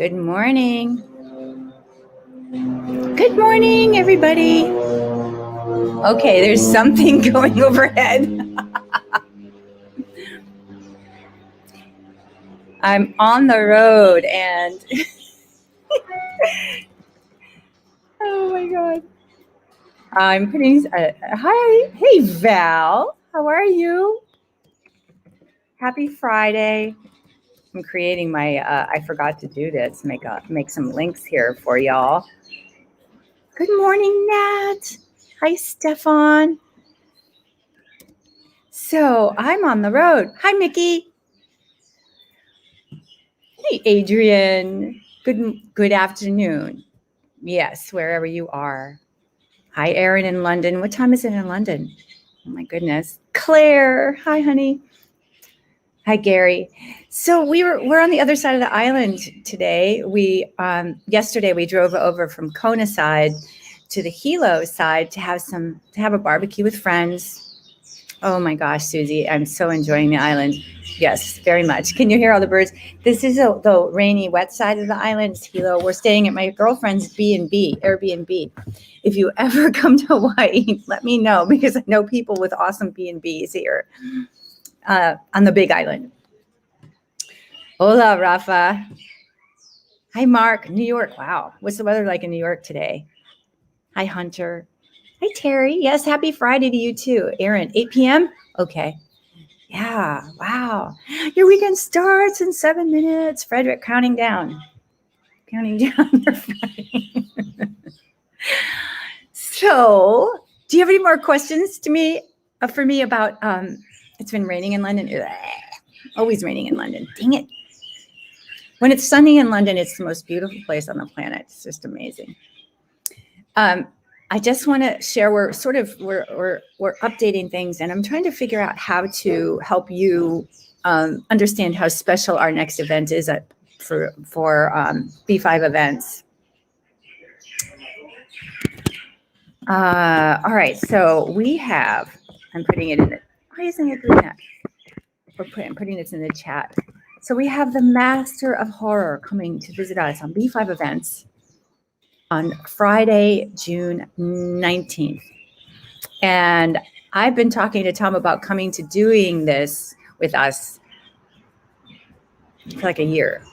Good morning. Good morning, everybody. Okay, there's something going overhead. I'm on the road and oh my God. I'm putting, hi. Hey, Val. How are you? Happy Friday. I'm creating my, I forgot to do this, make some links here for y'all. Good morning, Nat. Hi, Stefan. So I'm on the road. Hi, Mickey. Hey, Adrian. Good afternoon. Yes, wherever you are. Hi, Erin in London. What time is it in London? Oh my goodness. Claire. Hi, honey. Hi, Gary. So we're on the other side of the island today. Yesterday we drove over from Kona side to the Hilo side to have a barbecue with friends. Oh my gosh, Susie, I'm so enjoying the island. Yes, very much. Can you hear all the birds? This is the rainy, wet side of the island, Hilo. We're staying at my girlfriend's B&B, Airbnb. If you ever come to Hawaii, let me know because I know people with awesome B&Bs here on the Big Island. Hola, Rafa. Hi, Mark. New York. Wow. What's the weather like in New York today? Hi, Hunter. Hi, Terry. Yes, happy Friday to you too. Aaron, 8 p.m.? Okay. Yeah, wow. Your weekend starts in 7 minutes. Frederick, counting down. Counting down your Friday. So, do you have any more questions for me about, it's been raining in London. Ugh, always raining in London. Dang it. When it's sunny in London, it's the most beautiful place on the planet. It's just amazing. I just want to share, we're updating things, and I'm trying to figure out how to help you understand how special our next event is for B5 events. All right, so we have, I'm putting it in the, why isn't it doing that? I'm putting this in the chat. So we have the Master of Horror coming to visit us on B5 events on Friday, June 19th. And I've been talking to Tom about coming to doing this with us for like a year.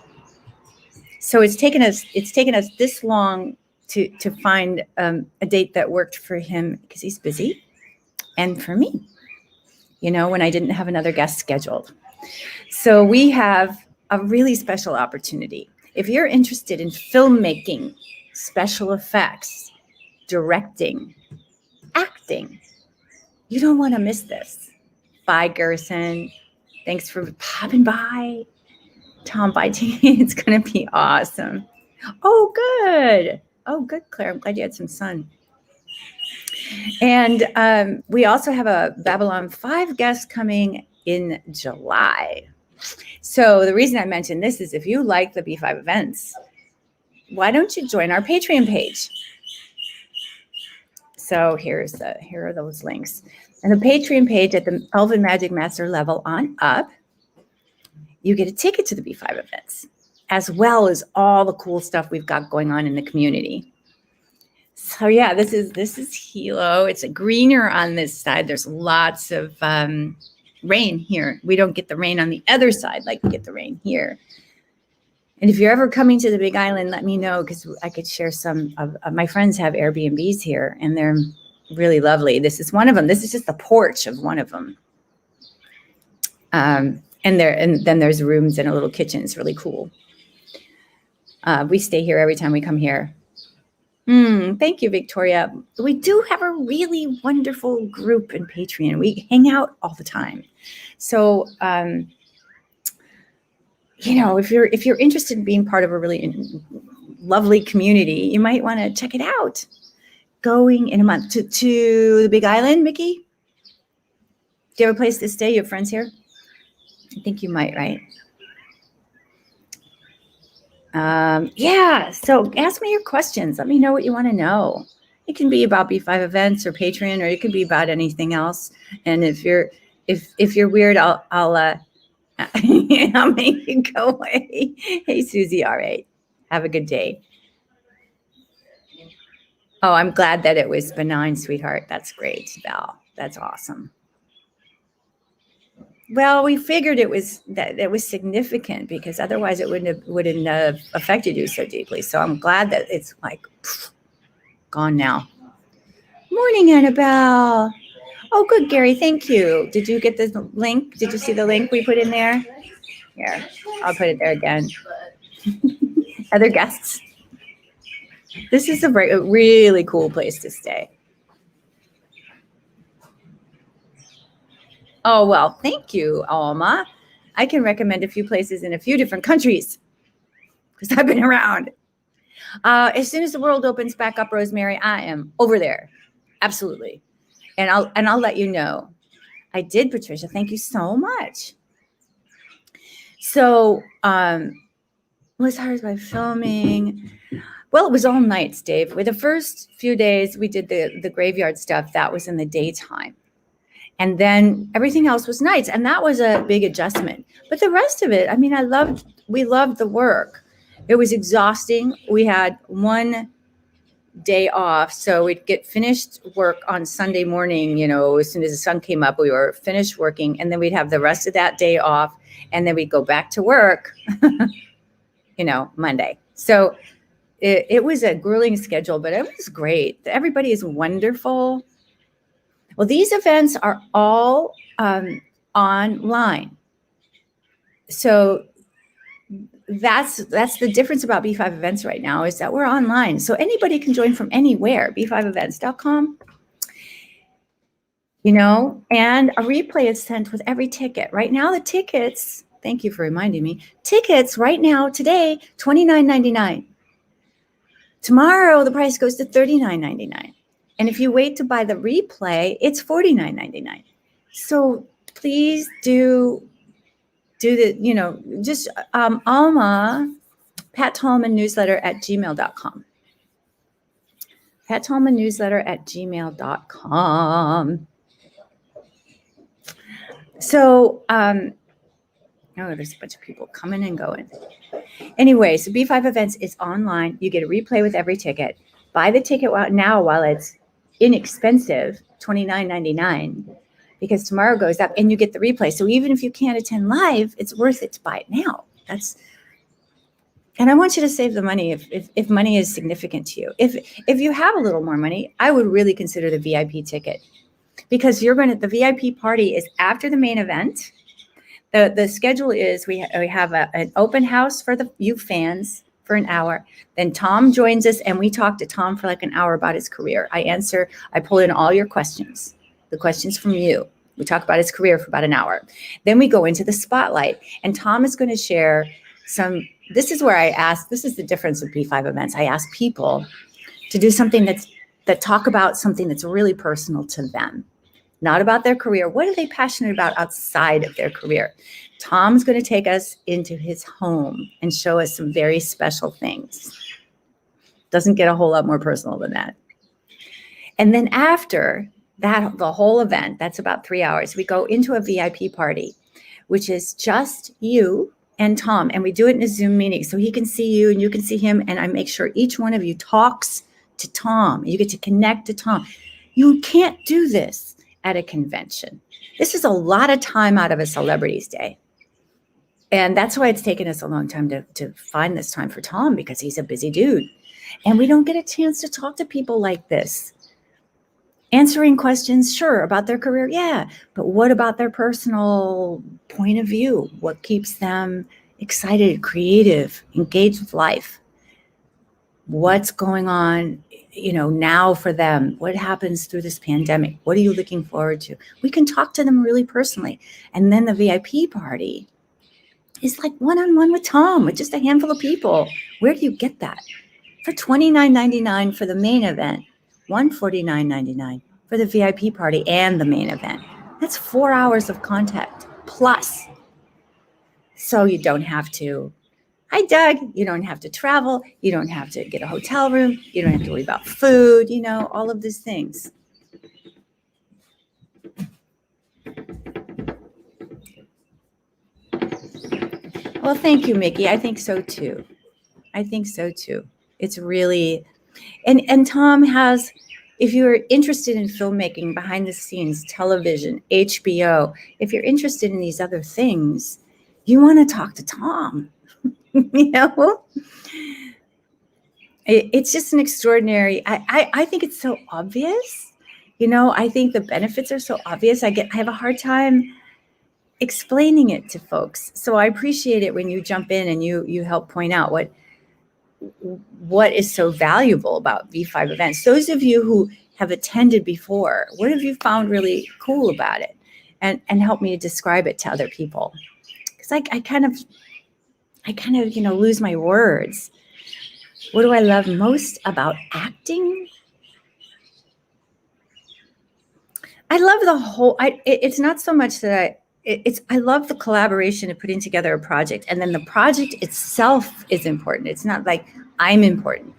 So it's taken us this long to find a date that worked for him because he's busy, and for me, when I didn't have another guest scheduled. So we have a really special opportunity. If you're interested in filmmaking, special effects, directing, acting, you don't want to miss this. Bye, Gerson. Thanks for popping by. Tom, bye to you. It's going to be awesome. Oh, good. Oh, good, Claire. I'm glad you had some sun. And we also have a Babylon 5 guest coming in July. So the reason I mentioned this is if you like the B5 events, why don't you join our Patreon page? So here are those links. And the Patreon page at the Elven Magic Master level on up, you get a ticket to the B5 events, as well as all the cool stuff we've got going on in the community. So yeah, this is Hilo. It's greener on this side. There's lots of rain here. We don't get the rain on the other side like we get the rain here. And if you're ever coming to the Big Island, let me know because I could share some of my friends have Airbnbs here, and they're really lovely. This is one of them. This is just the porch of one of them. And then there's rooms and a little kitchen. It's really cool. We stay here every time we come here. Thank you, Victoria. We do have a really wonderful group in Patreon. We hang out all the time. So, if you're interested in being part of a really lovely community, you might want to check it out. Going in a month to the Big Island, Mickey? Do you have a place to stay? You have friends here? I think you might, right? Yeah, so ask me your questions. Let me know what you want to know. It can be about B5 events or Patreon, or it could be about anything else. And if you're weird, I'll make you go away. Hey, Susie, all right. Have a good day. Oh, I'm glad that it was benign, sweetheart. That's great, Val. That's awesome. Well, we figured it was significant because otherwise it wouldn't have affected you so deeply. So I'm glad that it's like gone now. Morning, Annabelle. Oh, good, Gary. Thank you. Did you get the link? Did you see the link we put in there? Here, I'll put it there again. Other guests. This is a really cool place to stay. Oh, well, thank you, Alma. I can recommend a few places in a few different countries because I've been around. As soon as the world opens back up, Rosemary, I am over there. Absolutely. And I'll let you know. I did, Patricia. Thank you so much. So, was hired by filming. Well, it was all nights, Dave. With the first few days, we did the graveyard stuff. That was in the daytime. And then everything else was nights. And that was a big adjustment. But the rest of it, I mean, we loved the work. It was exhausting. We had one day off. So we'd get finished work on Sunday morning, as soon as the sun came up, we were finished working. And then we'd have the rest of that day off. And then we'd go back to work, Monday. So it was a grueling schedule, but it was great. Everybody is wonderful. Well, these events are all online. So that's the difference about B5 events right now is that we're online. So anybody can join from anywhere, b5events.com. And a replay is sent with every ticket. Right now, the tickets, thank you for reminding me, tickets right now, today, $29.99. Tomorrow, the price goes to $39.99. And if you wait to buy the replay, it's $49.99. So please do the, just Alma, Pat Tallman newsletter at gmail.com. Pat Tallman newsletter at gmail.com. So, there's a bunch of people coming and going. Anyway, so B5 Events is online. You get a replay with every ticket. Buy the ticket now while it's inexpensive, $29.99, because tomorrow goes up and you get the replay. So even if you can't attend live, it's worth it to buy it now. And I want you to save the money if money is significant to you. If you have a little more money, I would really consider the VIP ticket, because the VIP party is after the main event. The schedule is we have an open house for you fans for an hour. Then Tom joins us and we talk to Tom for like an hour about his career. I pull in all your questions, the questions from you. We talk about his career for about an hour. Then we go into the spotlight and Tom is going to share this is where this is the difference with B5 events. I ask people to do something that talk about something that's really personal to them. Not about their career. What are they passionate about outside of their career? Tom's going to take us into his home and show us some very special things. Doesn't get a whole lot more personal than that. And then after that, the whole event, that's about 3 hours, we go into a VIP party, which is just you and Tom. And we do it in a Zoom meeting so he can see you and you can see him. And I make sure each one of you talks to Tom. You get to connect to Tom. You can't do this at a convention. This is a lot of time out of a celebrity's day. And that's why it's taken us a long time to find this time for Tom, because he's a busy dude. And we don't get a chance to talk to people like this. Answering questions, sure, about their career, yeah. But what about their personal point of view? What keeps them excited, creative, engaged with life? What's going on now for them? What happens through this pandemic? What are you looking forward to? We can talk to them really personally. And then the VIP party is like one-on-one with Tom, with just a handful of people. Where do you get that? For $29.99 for the main event, $149.99 for the VIP party and the main event. That's 4 hours of contact plus. So you don't have to, hi Doug, you don't have to travel. You don't have to get a hotel room. You don't have to worry about food, all of these things. Well, thank you, Mickey. I think so too. I think so too. It's really, and Tom has, if you're interested in filmmaking, behind the scenes, television, HBO, if you're interested in these other things, you want to talk to Tom. You know, it's just an extraordinary, I think it's so obvious. You know, I think the benefits are so obvious. I have a hard time explaining it to folks. So I appreciate it when you jump in and you help point out what is so valuable about V5 events. Those of you who have attended before, what have you found really cool about it? And help me describe it to other people. Because I kind of, you know, lose my words. What do I love most about acting? I love the whole, it's not so much that I love the collaboration of putting together a project, and then the project itself is important. It's not like I'm important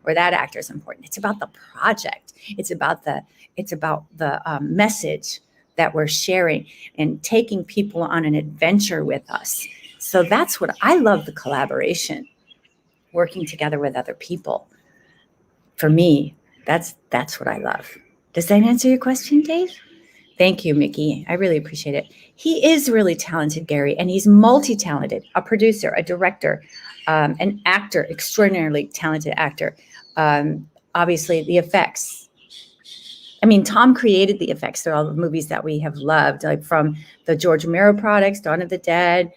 or that actor is important. It's about the project. It's about the message that we're sharing and taking people on an adventure with us. So that's what I love, the collaboration, working together with other people. For me, that's what I love. Does that answer your question, Dave? Thank you, Mickey. I really appreciate it. He is really talented, Gary, and he's multi-talented, a producer, a director, an actor, extraordinarily talented actor. Obviously, the effects. I mean, Tom created the effects for all the movies that we have loved, like from the George Romero products, Dawn of the Dead,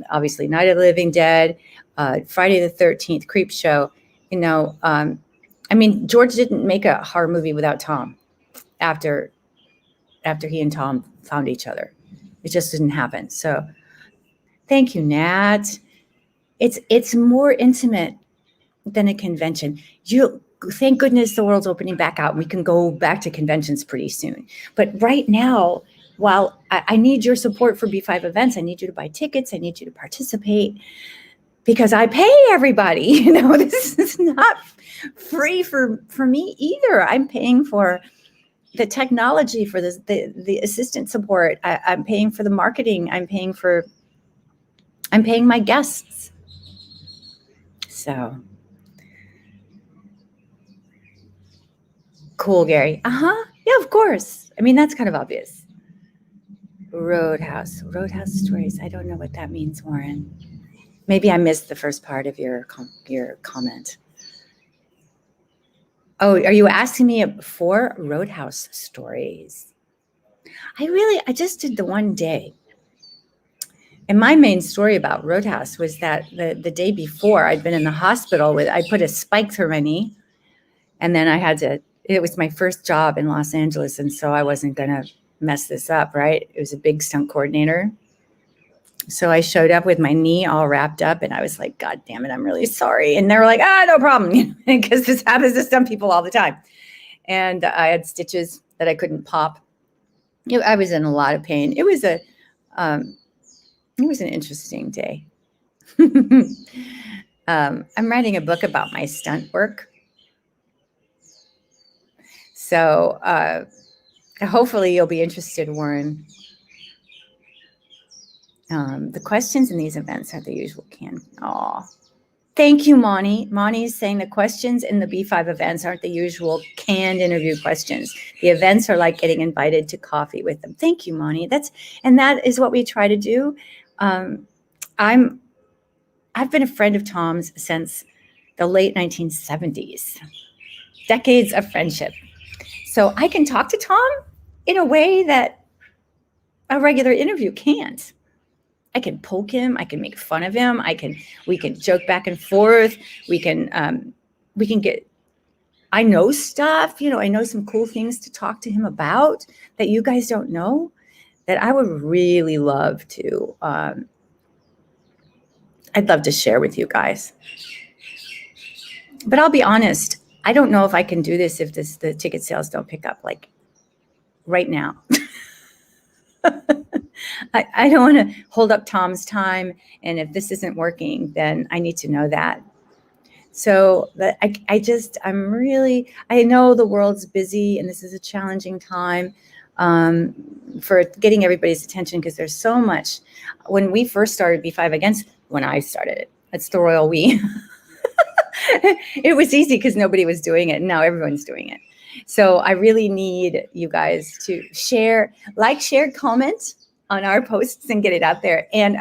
obviously Night of the Living Dead, Friday the 13th, Creep Show. You know, I mean, George didn't make a horror movie without Tom after he and Tom found each other. It just didn't happen. So thank you, Nat. It's more intimate than a convention. Thank goodness the world's opening back out. We can go back to conventions pretty soon. But right now, while I need your support for B5 events, I need you to buy tickets. I need you to participate because I pay everybody. You know, this is not free for me either. I'm paying for the technology, for the assistant support. I'm paying for the marketing. I'm paying my guests. So cool, Gary. Yeah, of course. I mean, that's kind of obvious. Roadhouse stories. I don't know what that means, Warren. Maybe I missed the first part of your comment. Oh, are you asking me for Roadhouse stories? I just did the one day. And my main story about Roadhouse was that the day before I'd been in the hospital I put a spike through my knee, and then it was my first job in Los Angeles. And so I wasn't going to mess this up, right? It was a big stunt coordinator. So I showed up with my knee all wrapped up, and I was like, God damn it, I'm really sorry. And they were like, no problem, because this happens to some people all the time. And I had stitches that I couldn't pop. I was in a lot of pain. It was an interesting day. I'm writing a book about my stunt work. So hopefully you'll be interested, Warren. The questions in these events are the usual Thank you, Monty. Monty is saying the questions in the B5 events aren't the usual canned interview questions. The events are like getting invited to coffee with them. Thank you, Monty. That is what we try to do. I've been a friend of Tom's since the late 1970s. Decades of friendship. So I can talk to Tom in a way that a regular interview can't. I can poke him. I can make fun of him. We can joke back and forth. We can get, I know stuff, I know some cool things to talk to him about that you guys don't know, that I would really love to, I'd love to share with you guys. But I'll be honest, I don't know if I can do this if the ticket sales don't pick up like right now. I don't want to hold up Tom's time. And if this isn't working, then I need to know that. So I know the world's busy and this is a challenging time for getting everybody's attention because there's so much. When we first started B5 when I started it, That's the royal we. It was easy because nobody was doing it. And now everyone's doing it. So I really need you guys to share, share, comment on our posts and get it out there. And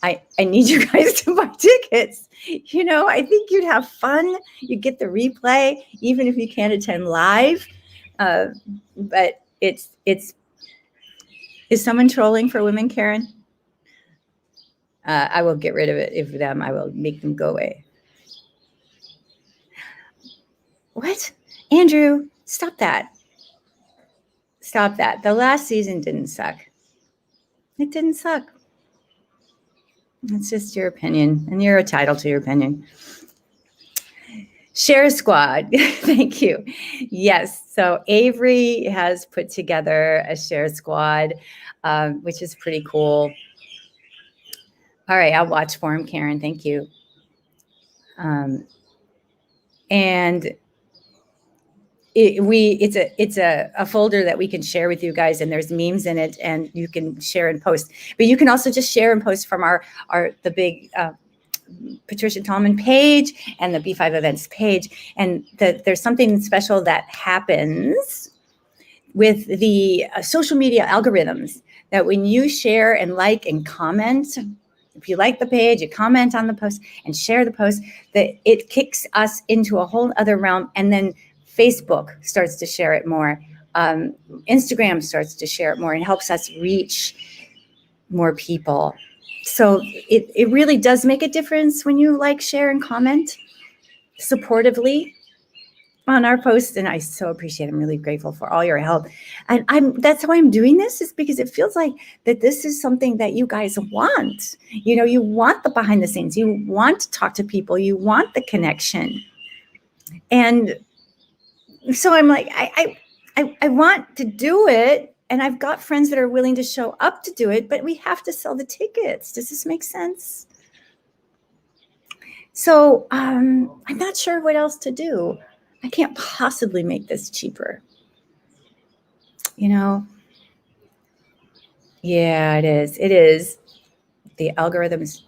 I need you guys to buy tickets. I think you'd have fun. You'd get the replay, even if you can't attend live. But is someone trolling for women, Karen? I will get rid of it. If them, I will make them go away. What? Andrew, stop that. Stop that. The last season didn't suck. It didn't suck. It's just your opinion, and you're entitled to your opinion. Share Squad. Thank you. Yes. So Avery has put together a Share Squad, which is pretty cool. All right. I'll watch for him, Karen. Thank you. And it's a folder that we can share with you guys, and there's memes in it, and you can share and post. But you can also just share and post from the big Patricia Tallman page and the B5 events page. And there's something special that happens with the social media algorithms, that when you share and like and comment, if you like the page, you comment on the post and share the post, that it kicks us into a whole other realm. And then Facebook starts to share it more. Instagram starts to share it more and helps us reach more people. So it really does make a difference when you like, share, and comment supportively on our posts. And I so appreciate it. I'm really grateful for all your help. And that's why I'm doing this, is because it feels like that this is something that you guys want. You want the behind the scenes. You want to talk to people. You want the connection. And so I'm like, I want to do it. And I've got friends that are willing to show up to do it, but we have to sell the tickets. Does this make sense? So I'm not sure what else to do. I can't possibly make this cheaper. Yeah, it is. It is. The algorithms.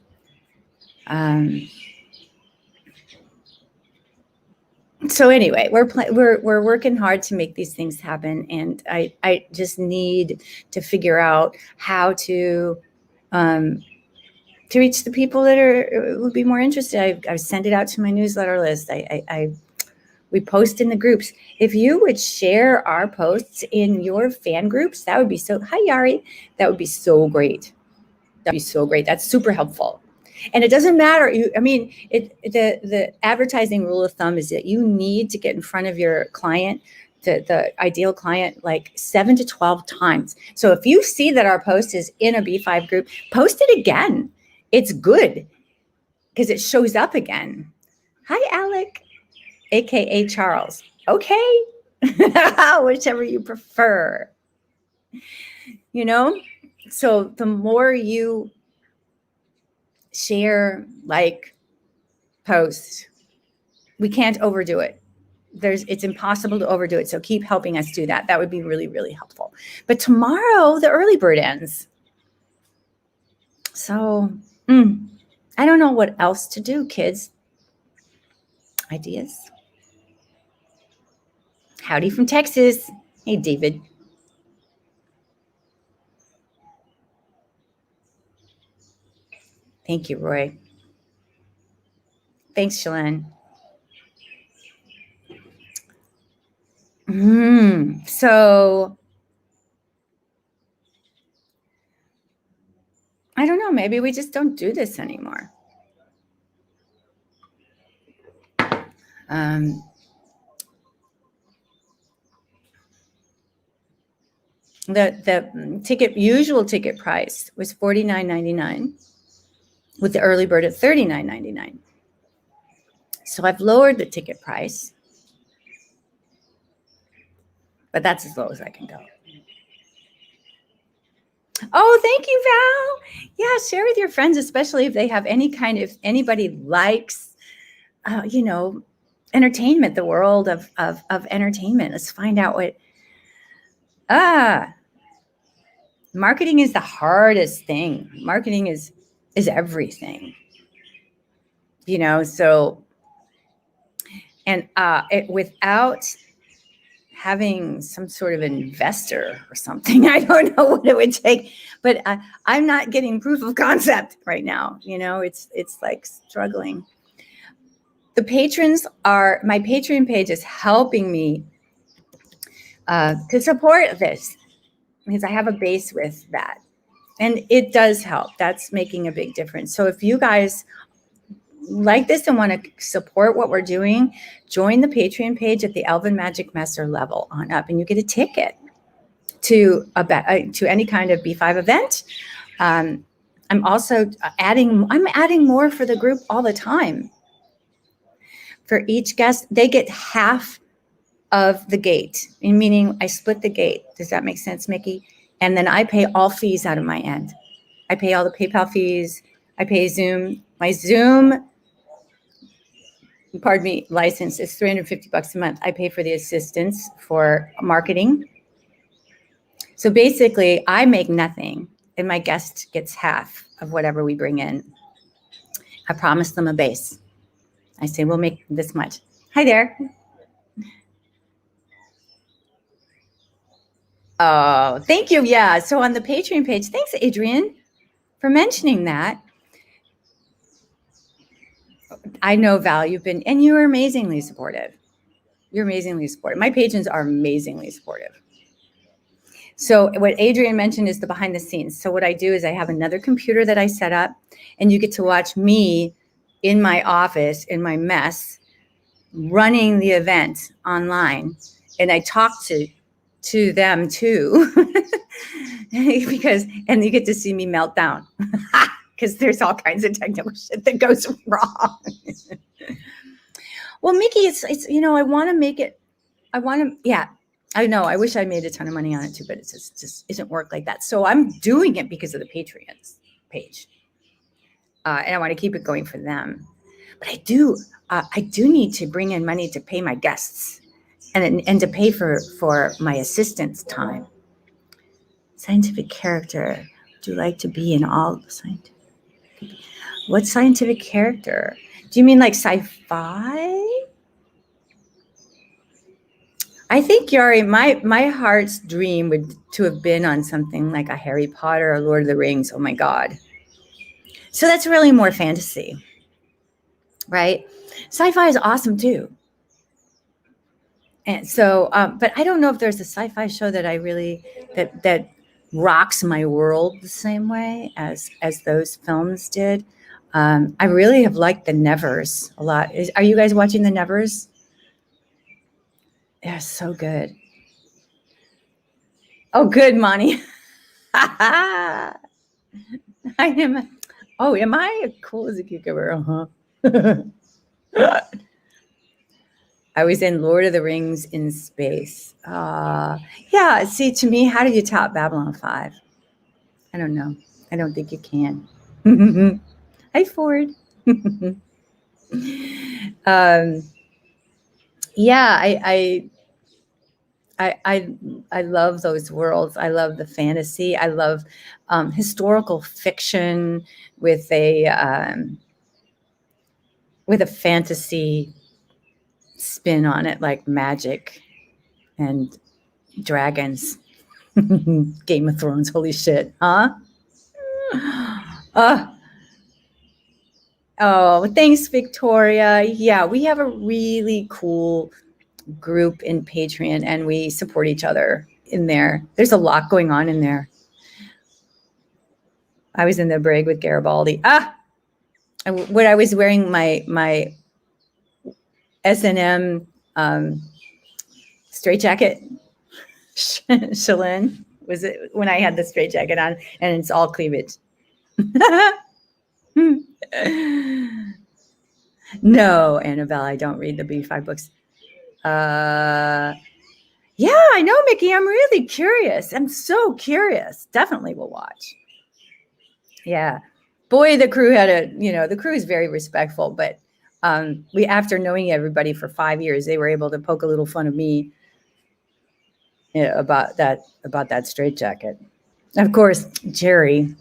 So anyway, we're working hard to make these things happen, and I just need to figure out how to reach the people that would be more interested. I send it out to my newsletter list. We post in the groups. If you would share our posts in your fan groups, that would be so. Hi Yari, that would be so great. That'd be so great. That's super helpful. And it doesn't matter. The advertising rule of thumb is that you need to get in front of your client, the ideal client, like 7 to 12 times. So if you see that our post is in a B5 group, post it again. It's good because it shows up again. Hi, Alec, AKA Charles. Okay. Whichever you prefer. So the more you share, like, post, we can't overdo it. It's impossible to overdo it. So keep helping us do that. That would be really, really helpful. But tomorrow, the early bird ends. So I don't know what else to do, kids. Ideas? Howdy from Texas. Hey, David. Thank you, Roy. Thanks, Shalane. So I don't know. Maybe we just don't do this anymore. The usual ticket price was $49.99 with the early bird at $39.99. So I've lowered the ticket price, but that's as low as I can go. Oh, thank you, Val. Yeah, share with your friends, especially if they have anybody likes, entertainment, the world of entertainment. Let's find out what. Marketing is the hardest thing. Marketing is everything. So, and without having some sort of investor or something, I don't know what it would take, but I'm not getting proof of concept right now. It's like struggling. The patrons my Patreon page is helping me to support this, because I have a base with that. And it does help. That's making a big difference. So if you guys like this and want to support what we're doing, join the Patreon page at the Elven Magic Master level on up, and you get a ticket to any kind of B5 event. I'm also adding more for the group all the time. For each guest, they get half of the gate, meaning I split the gate. Does that make sense, Mickey? And then I pay all fees out of my end. I pay all the PayPal fees. I pay Zoom. My Zoom, license is $350 a month. I pay for the assistance for marketing. So basically, I make nothing, and my guest gets half of whatever we bring in. I promise them a base. I say, we'll make this much. Hi there. Oh, thank you. Yeah. So on the Patreon page, thanks, Adrian, for mentioning that. I know, Val, and you're amazingly supportive. You're amazingly supportive. My patrons are amazingly supportive. So what Adrian mentioned is the behind the scenes. So what I do is I have another computer that I set up, and you get to watch me in my office, in my mess, running the event online. And I talk to them too, and you get to see me melt down because there's all kinds of technical shit that goes wrong. Well, Mickey, it's I want to make it. Yeah, I know. I wish I made a ton of money on it too, but it just isn't work like that. So I'm doing it because of the Patreon page, and I want to keep it going for them. But I do need to bring in money to pay my guests, and to pay for my assistant's time. Scientific character. Do you like to be in all scientific? What scientific character? Do you mean like sci-fi? I think, Yari, my heart's dream would to have been on something like a Harry Potter or Lord of the Rings. Oh my God. So that's really more fantasy, right? Sci-fi is awesome too. And so, but I don't know if there's a sci-fi show that I really, that rocks my world the same way as those films did. I really have liked the Nevers a lot. Are you guys watching the Nevers? They're so good. Oh, good, Monty. I am. Oh, am I cool as a cucumber? I was in Lord of the Rings in space. Yeah. See, to me, how do you top Babylon 5? I don't know. I don't think you can. Hi, Ford. Yeah, I love those worlds. I love the fantasy. I love historical fiction with a fantasy spin on it, like magic and dragons. Game of Thrones. Holy shit, huh? Oh, thanks, Victoria. Yeah, we have a really cool group in Patreon, and we support each other in there. There's a lot going on in there. I was in the brig with Garibaldi. When I was wearing my S&M straitjacket, Shalyn, was it when I had the straitjacket on, and it's all cleavage. No, Annabelle, I don't read the B5 books. Yeah, I know, Mickey. I'm really curious. I'm so curious. Definitely will watch. Yeah. Boy, the crew the crew is very respectful, but after knowing everybody for 5 years, they were able to poke a little fun of me about that straitjacket. Of course, Jerry's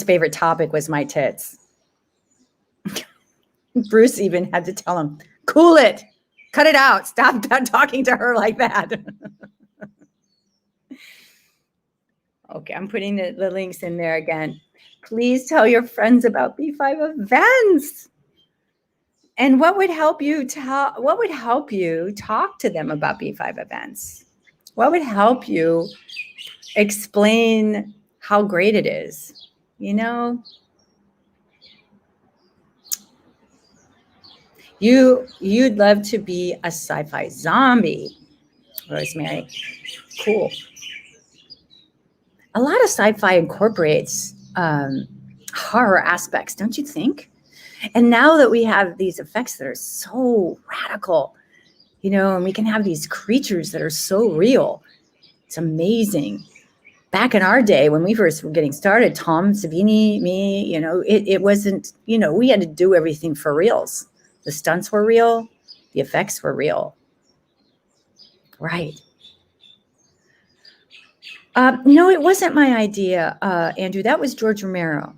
favorite topic was my tits. Bruce even had to tell him, cool it, cut it out, stop talking to her like that. Okay, I'm putting the links in there again. Please tell your friends about B5 events. And what would help you talk to them about B5 events? What would help you explain how great it is? You know, you'd love to be a sci-fi zombie, Rosemary. Cool. A lot of sci-fi incorporates horror aspects, don't you think? And now that we have these effects that are so radical, you know, and we can have these creatures that are so real, it's amazing. Back in our day, when we first were getting started, Tom Savini, me, you know, it wasn't, you know, we had to do everything for reals. The stunts were real. The effects were real. Right. No, it wasn't my idea, Andrew. That was George Romero.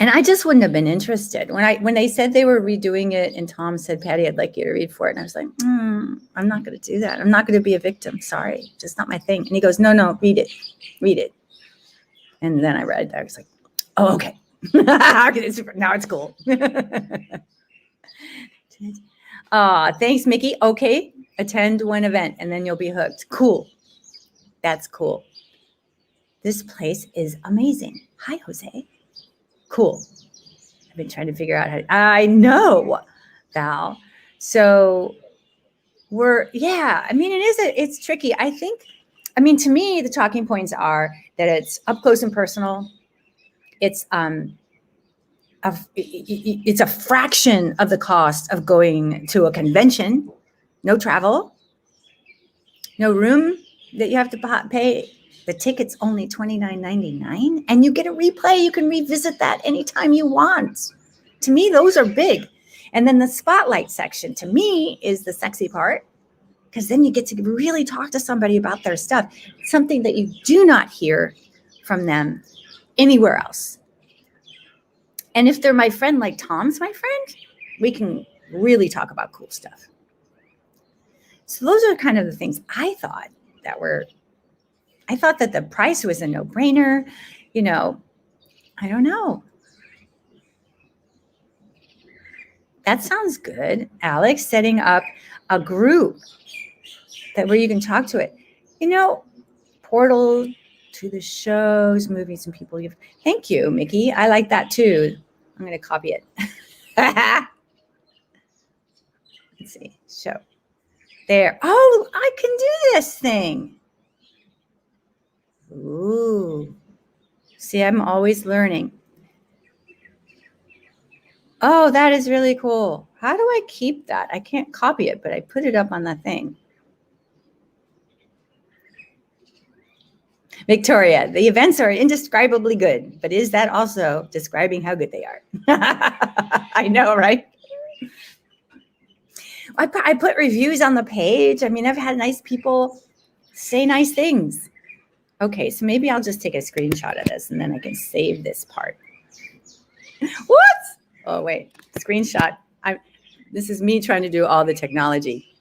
And I just wouldn't have been interested. When they said they were redoing it and Tom said, Patty, I'd like you to read for it. And I was like, I'm not going to do that. I'm not going to be a victim. Sorry. Just not my thing. And he goes, no, read it. Read it. And then I read. I was like, oh, okay. Now it's cool. Thanks, Mickey. Okay. Attend one event and then you'll be hooked. Cool. That's cool. This place is amazing. Hi, Jose. Cool. I've been trying to figure out I know, Val. So I mean, it's tricky. I mean, to me, the talking points are that it's up close and personal. It's it's a fraction of the cost of going to a convention. No travel, no room that you have to pay. The ticket's only $29.99, and you get a replay. You can revisit that anytime you want. To me, those are big. And then the spotlight section, to me, is the sexy part, because then you get to really talk to somebody about their stuff, something that you do not hear from them anywhere else. And if they're my friend, like Tom's my friend, we can really talk about cool stuff. So those are kind of the things I thought that the price was a no-brainer. You know, I don't know. That sounds good, Alex, setting up a group where you can talk to it. You know, portal to the shows, movies, and people. Thank you, Mickey. I like that too. I'm going to copy it. Let's see. Show. There. Oh, I can do this thing. Ooh. See, I'm always learning. Oh, that is really cool. How do I keep that? I can't copy it, but I put it up on the thing. Victoria, the events are indescribably good, but is that also describing how good they are? I know, right? I put reviews on the page. I mean, I've had nice people say nice things. Okay, so maybe I'll just take a screenshot of this and then I can save this part. What? Oh, wait, screenshot. This is me trying to do all the technology.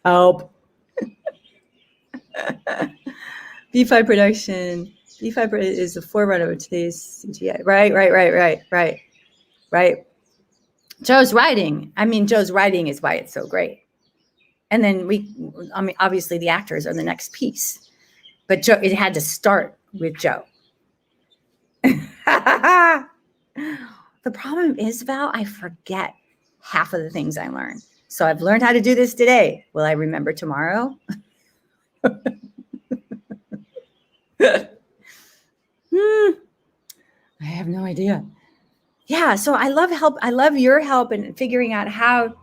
Help. B5 production. B5 is the forerunner of today's CGI. Right. Joe's writing. I mean, Joe's writing is why it's so great. And then obviously the actors are the next piece. But Joe, it had to start with Joe. The problem is, Val, I forget half of the things I learned. So I've learned how to do this today. Will I remember tomorrow? I have no idea. Yeah, so I love help. I love your help in figuring out how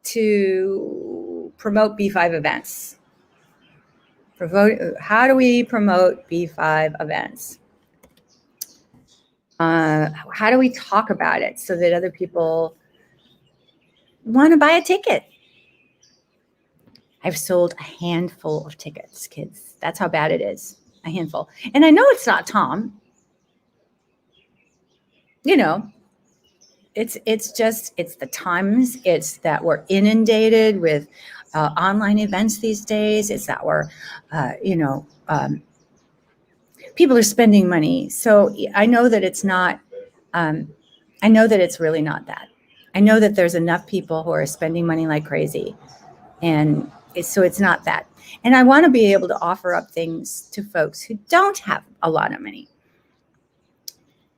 to promote B5 events. How do we promote B5 events? How do we talk about it so that other people want to buy a ticket? I've sold a handful of tickets, kids. That's how bad it is. A handful. And I know it's not Tom. you know, it's the times. It's that we're inundated with online events these days. It's that we're, people are spending money. So I know that it's not, I know that it's really not that. I know that there's enough people who are spending money like crazy. And so it's not that. And I want to be able to offer up things to folks who don't have a lot of money.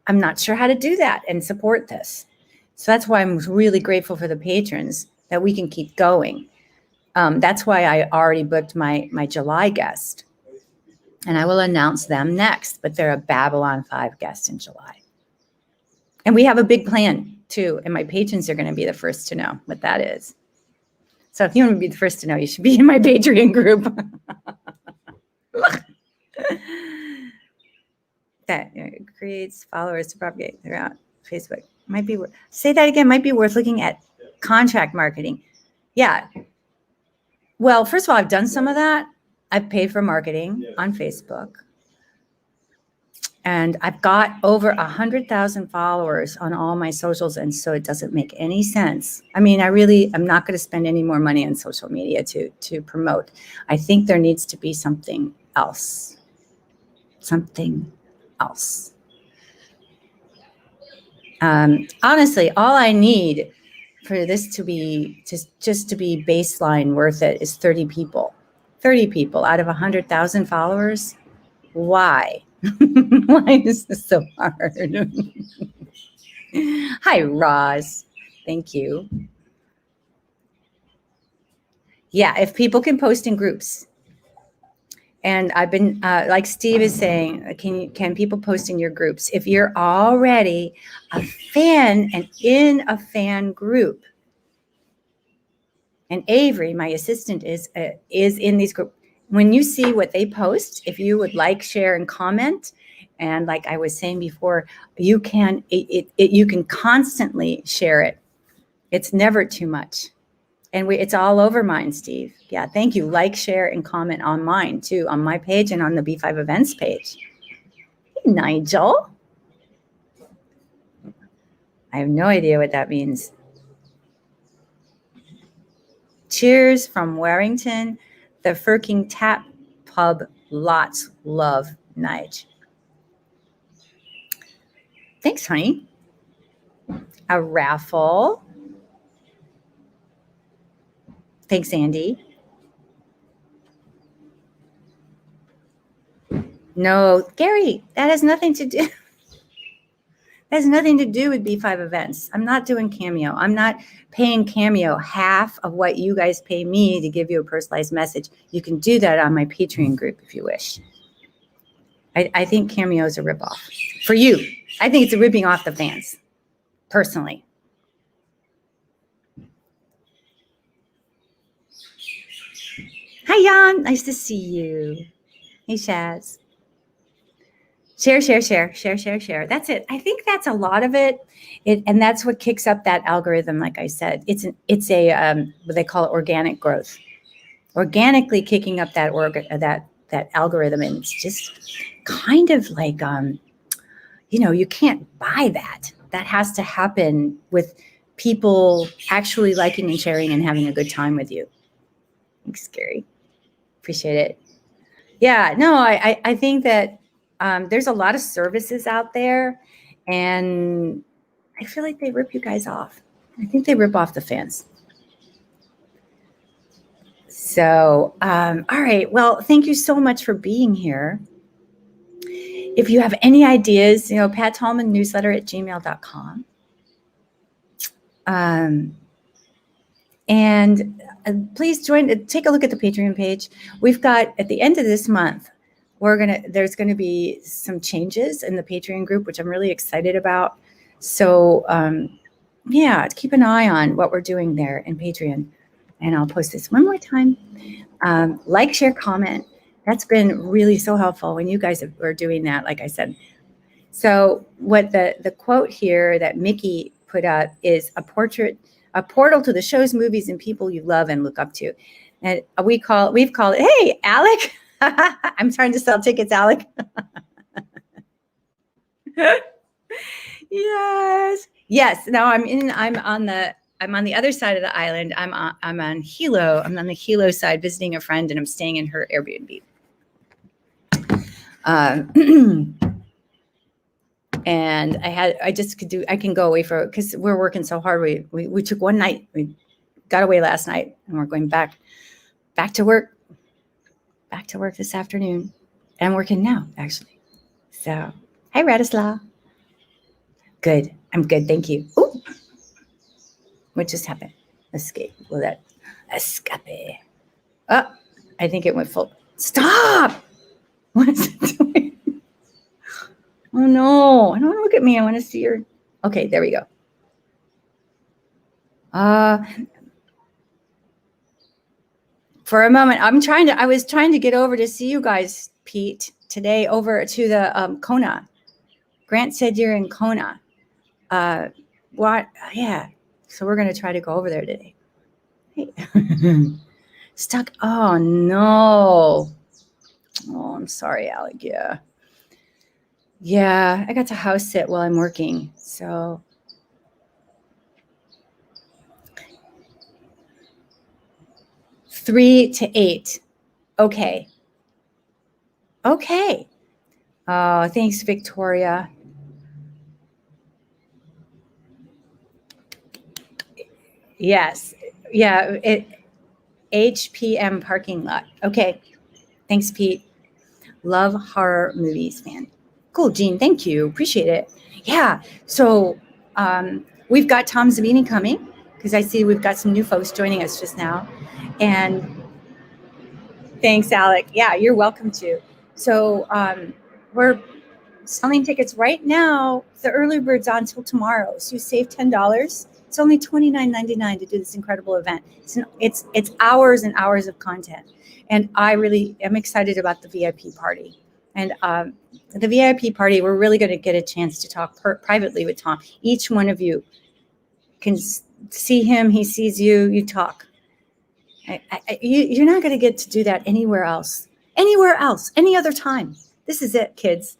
I'm not sure how to do that and support this. So that's why I'm really grateful for the patrons that we can keep going. That's why I already booked my July guest. And I will announce them next, but they're a Babylon 5 guest in July. And we have a big plan too. And my patrons are going to be the first to know what that is. So if you want to be the first to know, you should be in my Patreon group. That creates followers to propagate throughout Facebook. Might be say that again. Might be worth looking at contract marketing. Yeah. Well, first of all, I've done some of that. I've paid for marketing on Facebook. And I've got over 100,000 followers on all my socials. And so it doesn't make any sense. I mean, I'm not going to spend any more money on social media to promote. I think there needs to be something else. Something else. Honestly, all I need for this to be just to be baseline worth it is 30 people. 30 people out of 100,000 followers. Why? Why is this so hard? Hi, Roz. Thank you. Yeah, if people can post in groups. And I've been, like Steve is saying, can people post in your groups? If you're already a fan and in a fan group, and Avery, my assistant, is in these groups. When you see what they post, if you would like, share, and comment, and like I was saying before, you can constantly share it. It's never too much. And it's all over mine, Steve. Yeah, thank you. Like, share, and comment on mine too, on my page and on the B5 events page. Hey, Nigel. I have no idea what that means. Cheers from Warrington, the Firking Tap Pub. Lots love, Nige. Thanks, honey. A raffle. Thanks, Andy. No, Gary, that has nothing to do. That has nothing to do with B5 events. I'm not doing Cameo. I'm not paying Cameo half of what you guys pay me to give you a personalized message. You can do that on my Patreon group if you wish. I think Cameo is a ripoff for you. I think it's a ripping off the fans, personally. Hi, Jan. Nice to see you. Hey, Shaz. Share. That's it. I think that's a lot of it. And that's what kicks up that algorithm. Like I said, it's a what they call it, organic growth. Organically kicking up that algorithm, and it's just kind of like you can't buy that. That has to happen with people actually liking and sharing and having a good time with you. Thanks, Gary. Appreciate it. Yeah, no, I think that there's a lot of services out there, and I feel like they rip you guys off. I think they rip off the fans. So, all right. Well, thank you so much for being here. If you have any ideas, Pat Tallman newsletter at gmail.com. And please take a look at the Patreon page. We've got, at the end of this month, there's going to be some changes in the Patreon group, which I'm really excited about. So, keep an eye on what we're doing there in Patreon. And I'll post this one more time. Like, share, comment. That's been really so helpful when you guys are doing that, like I said. So what the quote here that Mickey put up is a portal to the shows, movies, and people you love and look up to. And we've called it, hey, Alec. I'm trying to sell tickets, Alec. Yes. Yes. Now I'm on the other side of the island. I'm on Hilo. I'm on the Hilo side visiting a friend, and I'm staying in her Airbnb. And I can go away for, because we're working so hard. We took one night. We got away last night, and we're going back to work this afternoon. And I'm working now, actually. So, hi, Radislaw. Good. I'm good. Thank you. Ooh. What just happened? Escape. Will that escape? Oh, I think it went full. Stop! What is it doing? Oh no! I don't want to look at me. I want to see your. Okay, there we go. For a moment, I was trying to get over to see you guys, Pete, today over to the Kona. Grant said you're in Kona. What? Yeah. So we're gonna try to go over there today. Hey. Stuck. Oh no. Oh, I'm sorry, Alec. Yeah. Yeah, I got to house sit while I'm working. So 3 to 8. Okay. Okay. Oh, thanks, Victoria. Yes. Yeah. HPM parking lot. Okay. Thanks, Pete. Love horror movies, man. Cool, Jean. Thank you. Appreciate it. Yeah. So we've got Tom Zavini coming, because I see we've got some new folks joining us just now. And thanks, Alec. Yeah, you're welcome to. So we're selling tickets right now. The early bird's on until tomorrow. So you save $10. It's only $29.99 to do this incredible event. It's hours and hours of content. And I really am excited about the VIP party. And the VIP party, we're really going to get a chance to talk privately with Tom. Each one of you can see him. He sees you. You talk. You're not going to get to do that anywhere else, any other time. This is it, kids.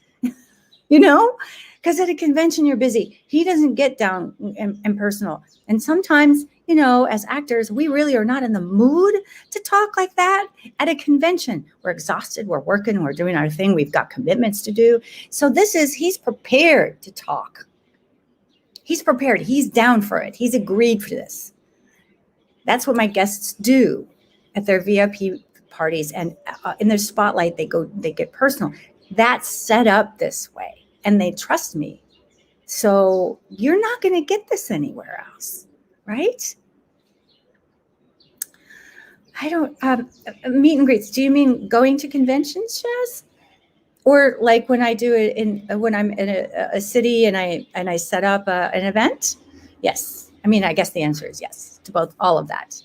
Because at a convention, you're busy. He doesn't get down and personal. And sometimes, as actors, we really are not in the mood to talk like that at a convention. We're exhausted. We're working. We're doing our thing. We've got commitments to do. So he's prepared to talk. He's prepared. He's down for it. He's agreed for this. That's what my guests do at their VIP parties. And in their spotlight, they get personal. That's set up this way. And they trust me. So you're not going to get this anywhere else, right? I don't, meet and greets. Do you mean going to conventions, Shaz? Or like when I do it when I'm in a city and I set up an event? Yes. I mean, I guess the answer is yes to all of that.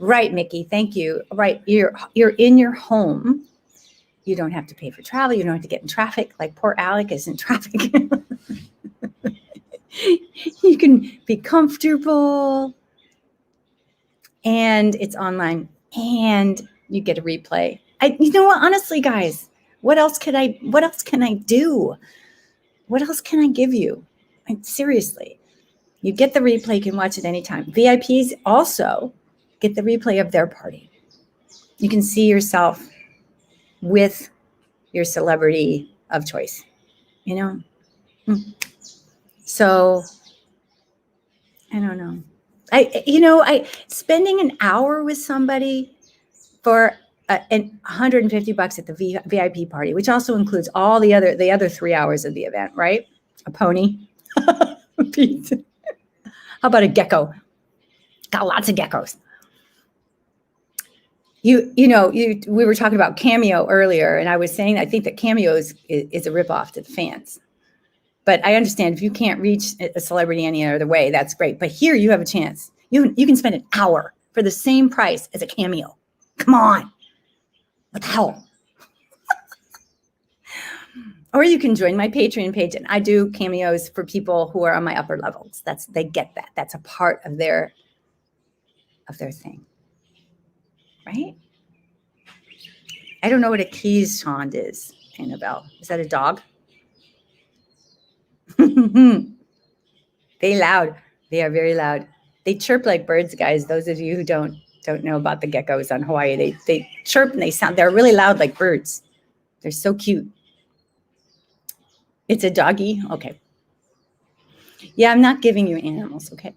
Right, Mickey. Thank you. Right. You're in your home. You don't have to pay for travel. You don't have to get in traffic. Like poor Alec is in traffic. You can be comfortable. And it's online. And you get a replay. You know what? Honestly, guys, what else can I do? What else can I give you? Seriously. You get the replay. You can watch it anytime. VIPs also get the replay of their party. You can see yourself with your celebrity of choice, So I don't know. I spending an hour with somebody for $150 at the VIP party, which also includes all the other 3 hours of the event, right? A pony. Pete. How about a gecko? Got lots of geckos. We were talking about Cameo earlier, and I was saying I think that Cameo is a ripoff to the fans. But I understand if you can't reach a celebrity any other way, that's great. But here you have a chance. You can spend an hour for the same price as a Cameo. Come on. What the hell? Or you can join my Patreon page, and I do cameos for people who are on my upper levels. They get that. That's a part of their thing. Right? I don't know what a keys chond is, Annabelle. Is that a dog? They loud. They are very loud. They chirp like birds, guys. Those of you who don't know about the geckos on Hawaii, they chirp and they're really loud like birds. They're so cute. It's a doggy. Okay. Yeah, I'm not giving you animals. Okay.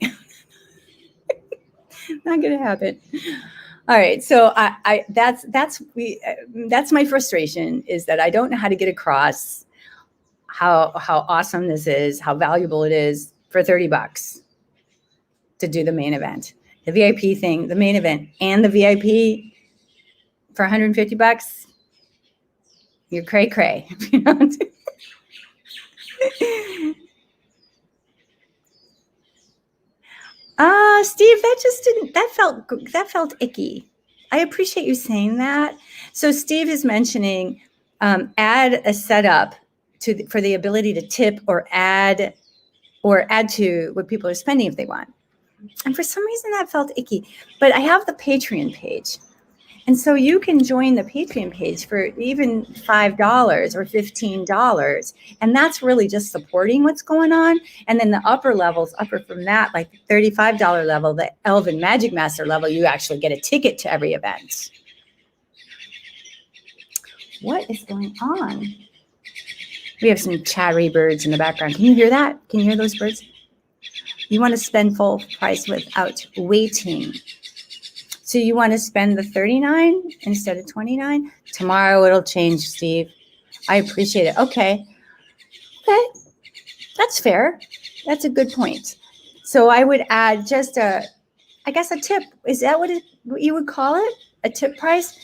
Not gonna happen. All right. So that's my frustration, is that I don't know how to get across how awesome this is, how valuable it is for $30 to do the main event, the VIP thing, the main event, and the VIP for $150. You're cray cray. Steve, that felt icky. I appreciate you saying that. So Steve is mentioning add a setup for the ability to tip or add to what people are spending if they want. And for some reason that felt icky. But I have the Patreon page. And so you can join the Patreon page for even $5 or $15. And that's really just supporting what's going on. And then the upper levels, upper from that, like the $35 level, the Elven Magic Master level, you actually get a ticket to every event. What is going on? We have some chattery birds in the background. Can you hear that? Can you hear those birds? You want to spend full price without waiting. So you want to spend the $39 instead of $29? Tomorrow it'll change, Steve. I appreciate it. Okay. That's fair. That's a good point. So I would add just a tip. Is that what you would call it? A tip price?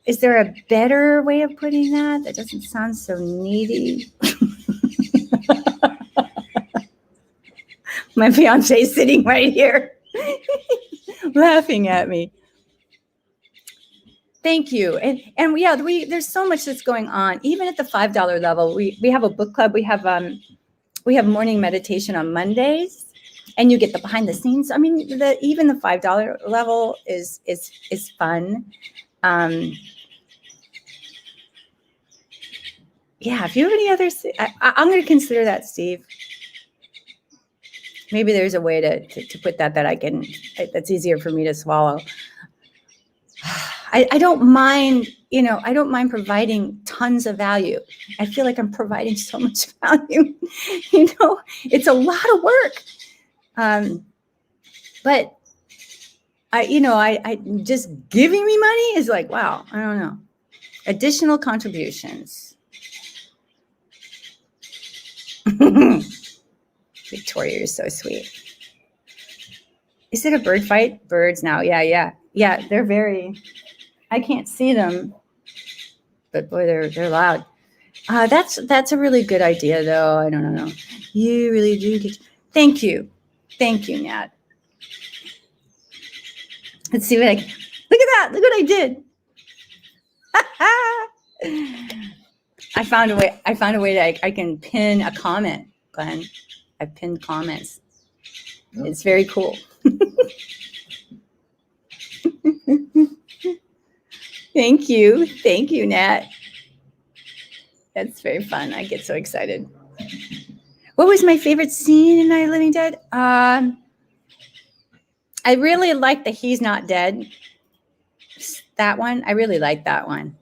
Is there a better way of putting that? That doesn't sound so needy. My fiance is sitting right here laughing at me. Thank you. And yeah, there's so much that's going on. Even at the $5 level, we have a book club. We have morning meditation on Mondays, and you get the behind the scenes. I mean, even the $5 level is fun. Yeah, if you have any others, I'm going to consider that, Steve. Maybe there's a way to put that's easier for me to swallow. I don't mind, I don't mind providing tons of value. I feel like I'm providing so much value. It's a lot of work. But I just giving me money is like, wow, I don't know. Additional contributions. Victoria, you're so sweet. Is it a bird fight? Birds now. Yeah. They're I can't see them, but boy, they're loud. That's a really good idea, though. I don't know. You really do thank you, Nat. Let's see look at that. Look what I did. I found a way that I can pin a comment, Glenn. I pinned comments. It's very cool. Thank you, Nat. That's very fun. I get so excited. What was my favorite scene in Night of the Living Dead? I really like the He's Not Dead. That one. I really like that one.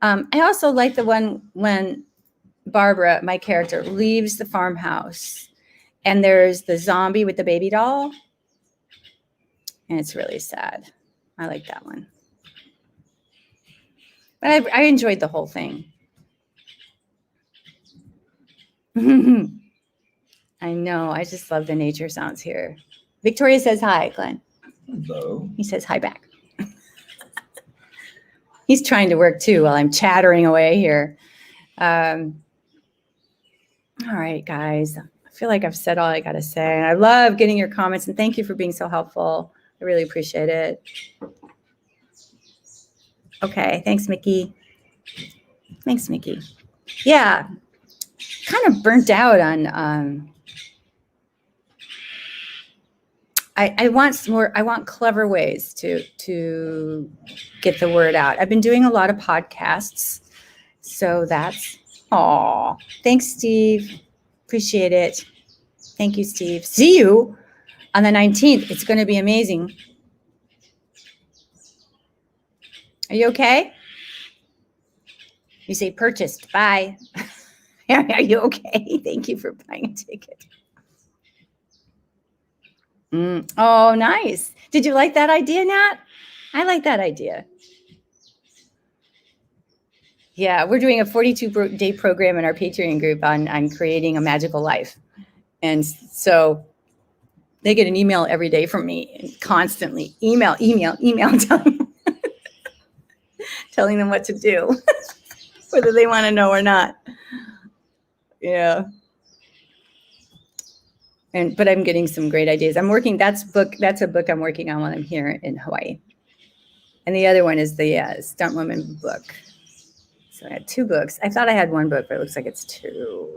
I also like the one when Barbara, my character, leaves the farmhouse and there's the zombie with the baby doll. And it's really sad. I like that one. But I enjoyed the whole thing. I know. I just love the nature sounds here. Victoria says hi, Glenn. Hello. He says hi back. He's trying to work too while I'm chattering away here. All right, guys. I feel like I've said all I got to say. And I love getting your comments, and thank you for being so helpful. I really appreciate it. Okay. Thanks, Mickey. Yeah. Kind of burnt out on I want clever ways to get the word out. I've been doing a lot of podcasts. So thanks, Steve. Appreciate it. Thank you, Steve. See you on the 19th. It's going to be amazing. Are you okay? You say purchased. Bye. Are you okay? Thank you for buying a ticket. Oh, nice. Did you like that idea, Nat? I like that idea. Yeah, we're doing a 42-day program in our Patreon group on creating a magical life. And so they get an email every day from me, constantly. Email, telling them what to do, whether they want to know or not. Yeah. But I'm getting some great ideas. That's a book I'm working on while I'm here in Hawaii. And the other one is the Stunt Woman book. So I had 2 books. I thought I had 1 book, but it looks like it's 2.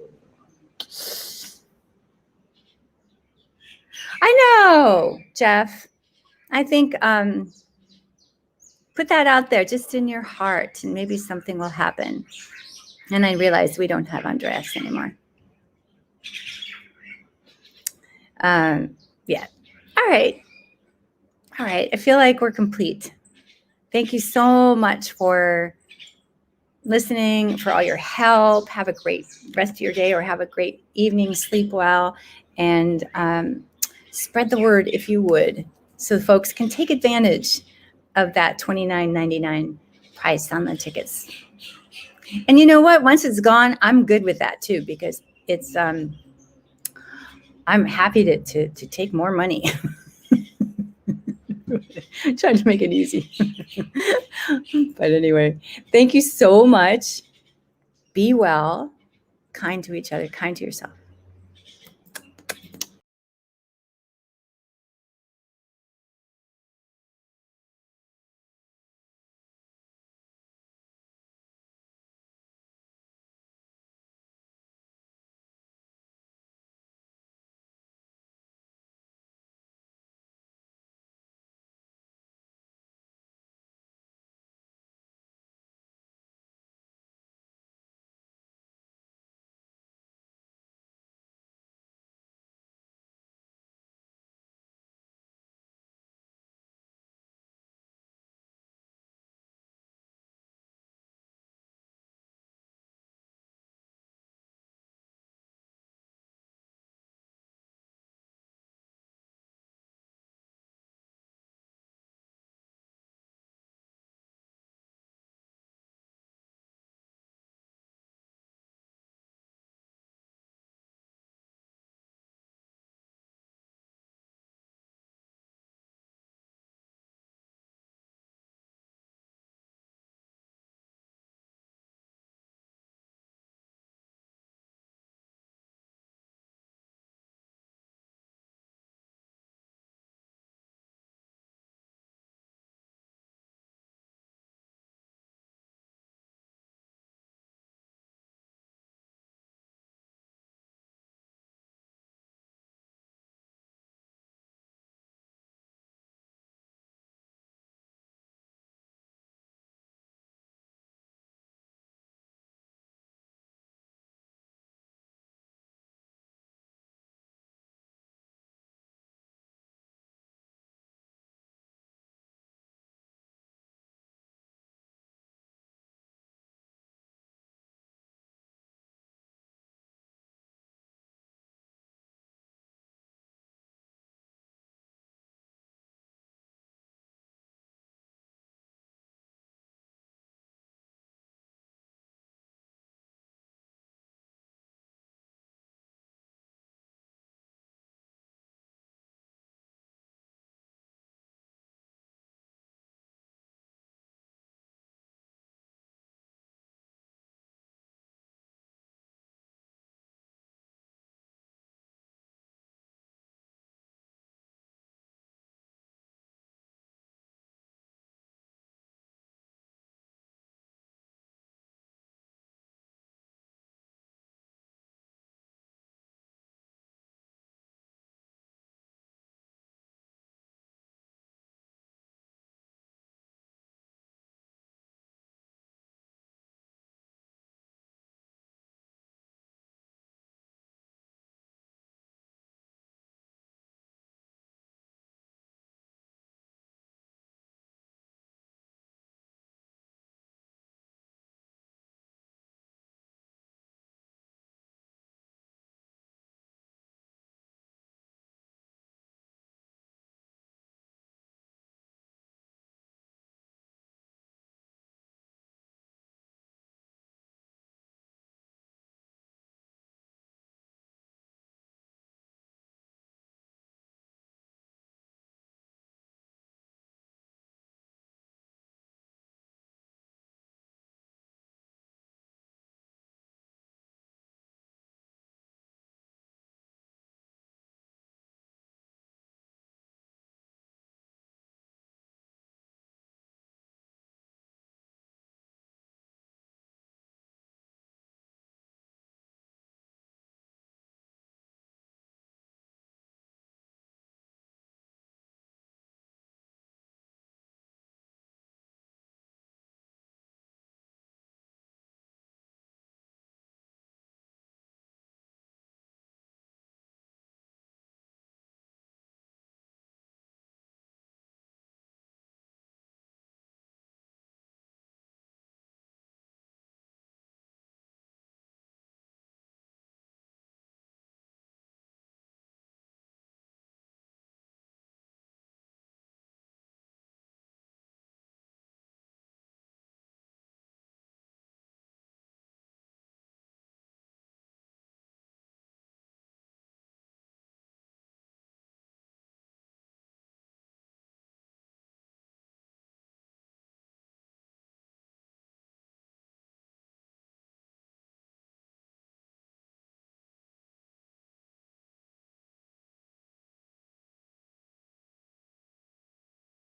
I know, Jeff. I think put that out there just in your heart, and maybe something will happen. And I realized we don't have Andreas anymore. Yeah. All right. I feel like we're complete. Thank you so much for listening, for all your help. Have a great rest of your day, or have a great evening. Sleep well, and spread the word if you would, so folks can take advantage of that $29.99 price on the tickets. And you know what? Once it's gone, I'm good with that too, because it's I'm happy to take more money. Trying to make it easy. But anyway, thank you so much. Be well, kind to each other, kind to yourself.